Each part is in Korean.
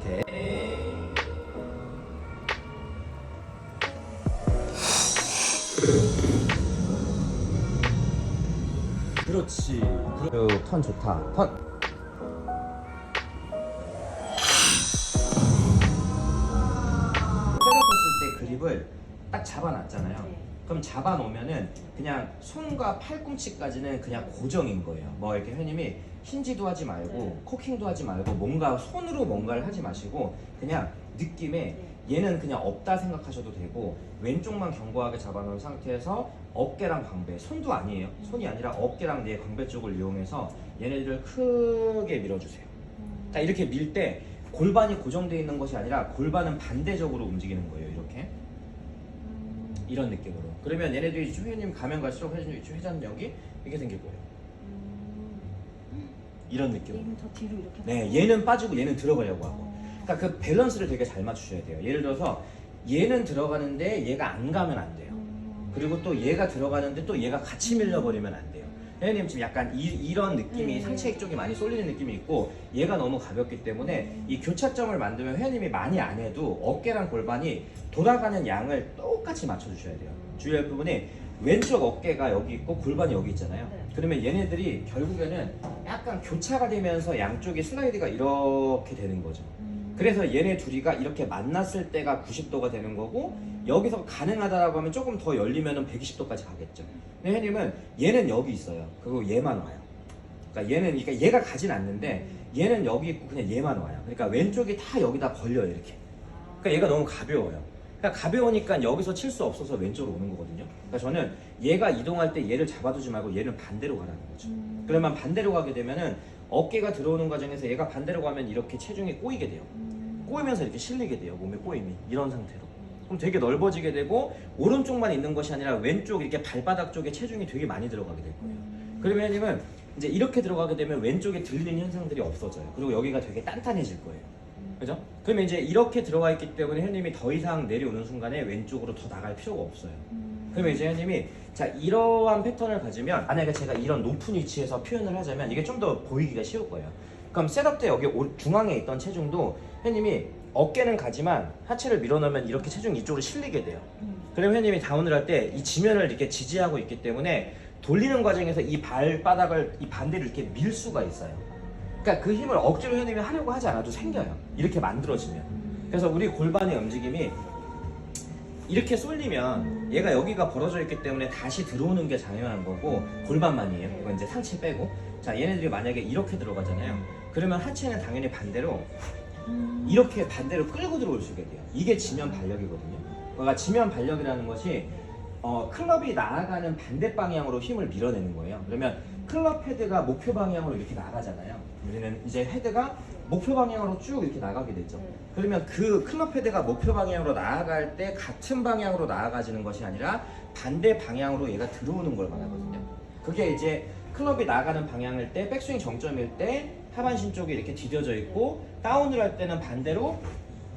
상태. 그렇지. 턴 좋다. 턴. 셋업했을 때 그립을 딱 잡아놨잖아요. 네. 그럼 잡아놓으면은 그냥 손과 팔꿈치까지는 그냥 고정인 거예요. 뭐 이렇게 회님이 힌지도 하지 말고 네. 코킹도 하지 말고 뭔가 손으로 뭔가를 하지 마시고 그냥 느낌에 네. 얘는 그냥 없다 생각하셔도 되고 왼쪽만 견고하게 잡아놓은 상태에서 어깨랑 광배, 손도 아니에요. 손이 아니라 어깨랑 내 광배 쪽을 이용해서 얘네들을 크게 밀어주세요. 자, 이렇게 밀 때 골반이 고정되어 있는 것이 아니라 골반은 반대적으로 움직이는 거예요. 이렇게 이런 느낌으로. 그러면 얘네들이 회원님 가면 갈수록 회전력이 이렇게 생길 거예요. 이런 느낌으로. 얘는 더 뒤로 이렇게. 네, 얘는 빠지고 얘는 들어가려고 하고. 그러니까 그 밸런스를 되게 잘 맞추셔야 돼요. 예를 들어서 얘는 들어가는데 얘가 안 가면 안 돼요. 그리고 또 얘가 들어가는데 또 얘가 같이 밀려버리면 안 돼요. 회원님 지금 약간 이런 느낌이 상체 쪽이 많이 쏠리는 느낌이 있고 얘가 너무 가볍기 때문에 이 교차점을 만들면 회원님이 많이 안 해도 어깨랑 골반이 돌아가는 양을 똑같이 맞춰주셔야 돼요. 주의할 부분이 왼쪽 어깨가 여기 있고 골반이 여기 있잖아요. 네. 그러면 얘네들이 결국에는 약간 교차가 되면서 양쪽이 슬라이드가 이렇게 되는 거죠. 그래서 얘네 둘이가 이렇게 만났을 때가 90도가 되는 거고 여기서 가능하다라고 하면 조금 더 열리면 120도까지 가겠죠. 근데 회님은 얘는 여기 있어요. 그리고 얘만 와요. 그러니까 얘가 가진 않는데 얘는 여기 있고 그냥 얘만 와요. 그러니까 왼쪽이 다 여기다 걸려요. 이렇게. 그러니까 얘가 너무 가벼워요. 그러니까 가벼우니까 여기서 칠 수 없어서 왼쪽으로 오는 거거든요. 그러니까 저는 얘가 이동할 때 얘를 잡아두지 말고 얘는 반대로 가라는 거죠. 그러면 반대로 가게 되면은 어깨가 들어오는 과정에서 얘가 반대로 가면 이렇게 체중이 꼬이게 돼요. 꼬이면서 이렇게 실리게 돼요. 몸의 꼬임이. 이런 상태로. 그럼 되게 넓어지게 되고 오른쪽만 있는 것이 아니라 왼쪽 이렇게 발바닥 쪽에 체중이 되게 많이 들어가게 될 거예요. 그러면 회님은 이제 이렇게 들어가게 되면 왼쪽에 들리는 현상들이 없어져요. 그리고 여기가 되게 단단해질 거예요. 그죠? 그러면 이제 이렇게 들어가 있기 때문에 회님이 더 이상 내려오는 순간에 왼쪽으로 더 나갈 필요가 없어요. 그러면 이제 회님이 자 이러한 패턴을 가지면 만약에 제가 이런 높은 위치에서 표현을 하자면 이게 좀 더 보이기가 쉬울 거예요. 그럼 셋업 때 여기 중앙에 있던 체중도 회님이 어깨는 가지만 하체를 밀어넣으면 이렇게 체중이 이쪽으로 실리게 돼요. 그러면 회님이 다운을 할 때 이 지면을 이렇게 지지하고 있기 때문에 돌리는 과정에서 이 발바닥을 이 반대로 이렇게 밀 수가 있어요. 그러니까 그 힘을 억지로 회님이 하려고 하지 않아도 생겨요. 이렇게 만들어지면. 그래서 우리 골반의 움직임이 이렇게 쏠리면 얘가 여기가 벌어져 있기 때문에 다시 들어오는 게 당연한 거고 골반만이에요. 이건 이제 상체 빼고. 자, 얘네들이 만약에 이렇게 들어가잖아요. 그러면 하체는 당연히 반대로 이렇게 반대로 끌고 들어올 수 있게 돼요. 이게 지면 발력이거든요. 그러니까 지면 발력이라는 것이 클럽이 나아가는 반대 방향으로 힘을 밀어내는 거예요. 그러면 클럽 헤드가 목표 방향으로 이렇게 나가잖아요. 우리는 이제 헤드가 목표 방향으로 쭉 이렇게 나가게 되죠. 그러면 그 클럽 헤드가 목표 방향으로 나아갈 때 같은 방향으로 나아가지는 것이 아니라 반대 방향으로 얘가 들어오는 걸 말하거든요. 그게 이제 클럽이 나가는 방향일 때 백스윙 정점일 때 하반신 쪽이 이렇게 디뎌져 있고 다운을 할 때는 반대로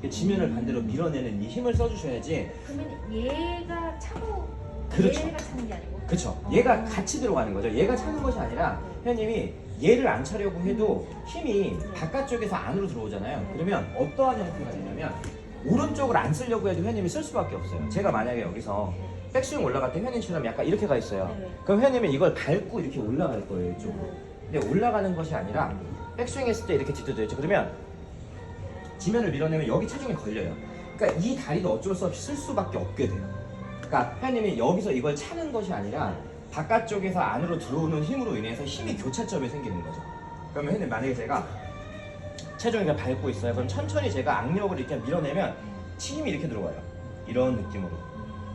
지면을 반대로 밀어내는 이 힘을 써주셔야지. 그러면 얘가 차고 그렇죠. 얘가 차는 게 아니고. 그렇죠. 얘가 같이 들어가는 거죠. 얘가 차는 것이 아니라 회원님이 얘를 안 차려고 해도 힘이 바깥쪽에서 안으로 들어오잖아요. 그러면 어떠한 형태가 되냐면 오른쪽을 안 쓰려고 해도 회원님이 쓸 수밖에 없어요. 제가 만약에 여기서 백스윙 올라갈 때 회원님처럼 약간 이렇게 가 있어요. 그럼 회원님은 이걸 밟고 이렇게 올라갈 거예요. 이쪽으로. 근데 올라가는 것이 아니라 백스윙 했을 때 이렇게 뒤져져 있죠. 그러면 지면을 밀어내면 여기 체중이 걸려요. 그러니까 이 다리도 어쩔 수 없이 쓸 수밖에 없게 돼요. 그러니까 회원님이 여기서 이걸 차는 것이 아니라 바깥쪽에서 안으로 들어오는 힘으로 인해서 힘이 교차점이 생기는 거죠. 그러면 회원님 만약에 제가 체중이 그냥 밟고 있어요. 그럼 천천히 제가 악력을 이렇게 밀어내면 힘이 이렇게 들어와요. 이런 느낌으로.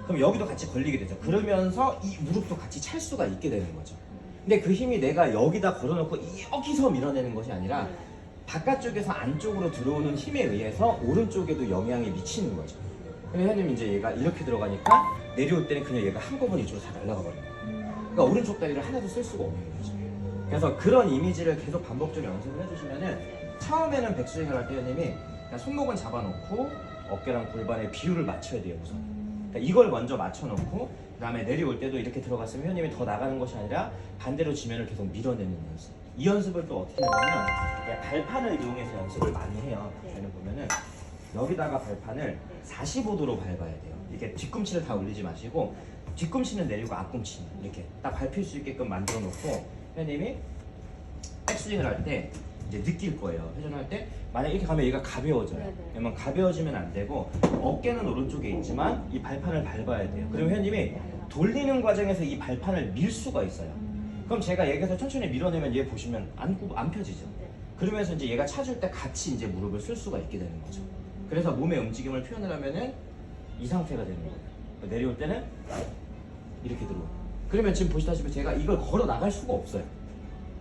그럼 여기도 같이 걸리게 되죠. 그러면서 이 무릎도 같이 찰 수가 있게 되는 거죠. 근데 그 힘이 내가 여기다 걸어놓고 여기서 밀어내는 것이 아니라 바깥쪽에서 안쪽으로 들어오는 힘에 의해서 오른쪽에도 영향이 미치는 거죠. 근데 회원님 이제 얘가 이렇게 들어가니까 내려올 때는 그냥 얘가 한꺼번에 이쪽으로 다 날아가 버려요. 그러니까 오른쪽 다리를 하나도 쓸 수가 없는 거죠. 그래서 그런 이미지를 계속 반복적으로 연습을 해주시면은 처음에는 백스윙을 할 때 회원님이 그냥 손목은 잡아놓고 어깨랑 골반의 비율을 맞춰야 돼요. 우선. 그러니까 이걸 먼저 맞춰놓고 그 다음에 내려올 때도 이렇게 들어갔으면 회원님이 더 나가는 것이 아니라 반대로 지면을 계속 밀어내는 연습. 이 연습을 또 어떻게 하냐면 그냥 발판을 이용해서 연습을 많이 해요. 네. 저는 보면은 여기다가 발판을 45도로 밟아야 돼요. 이렇게 뒤꿈치를 다 올리지 마시고 뒤꿈치는 내리고 앞꿈치는 이렇게 딱 밟힐 수 있게끔 만들어 놓고 회원님이 백스윙을 할 때 이제 느낄 거예요. 회전할 때 만약 이렇게 가면 얘가 가벼워져요. 네네. 그러면 가벼워지면 안 되고 어깨는 오른쪽에 있지만 이 발판을 밟아야 돼요. 그럼 회원님이 돌리는 과정에서 이 발판을 밀 수가 있어요. 그럼 제가 얘기해서 천천히 밀어내면 얘 보시면 안 펴지죠. 네. 그러면서 이제 얘가 차줄 때 같이 이제 무릎을 쓸 수가 있게 되는 거죠. 그래서 몸의 움직임을 표현을 하면은 이 상태가 되는 거예요. 내려올 때는 이렇게 들어오고. 그러면 지금 보시다시피 제가 이걸 걸어 나갈 수가 없어요.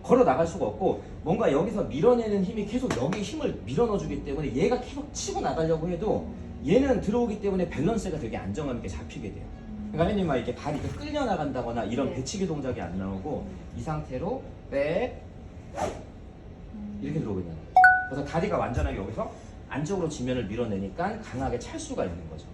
걸어 나갈 수가 없고 뭔가 여기서 밀어내는 힘이 계속 여기 힘을 밀어 넣어주기 때문에 얘가 계속 치고 나가려고 해도 얘는 들어오기 때문에 밸런스가 되게 안정감 있게 잡히게 돼요. 그러니까 회원님 막 이렇게 발이 이렇게 끌려 나간다거나 이런 네. 배치기 동작이 안 나오고 이 상태로 백 이렇게 들어오거든요. 그래서 다리가 완전하게 여기서 안쪽으로 지면을 밀어내니까 강하게 찰 수가 있는 거죠.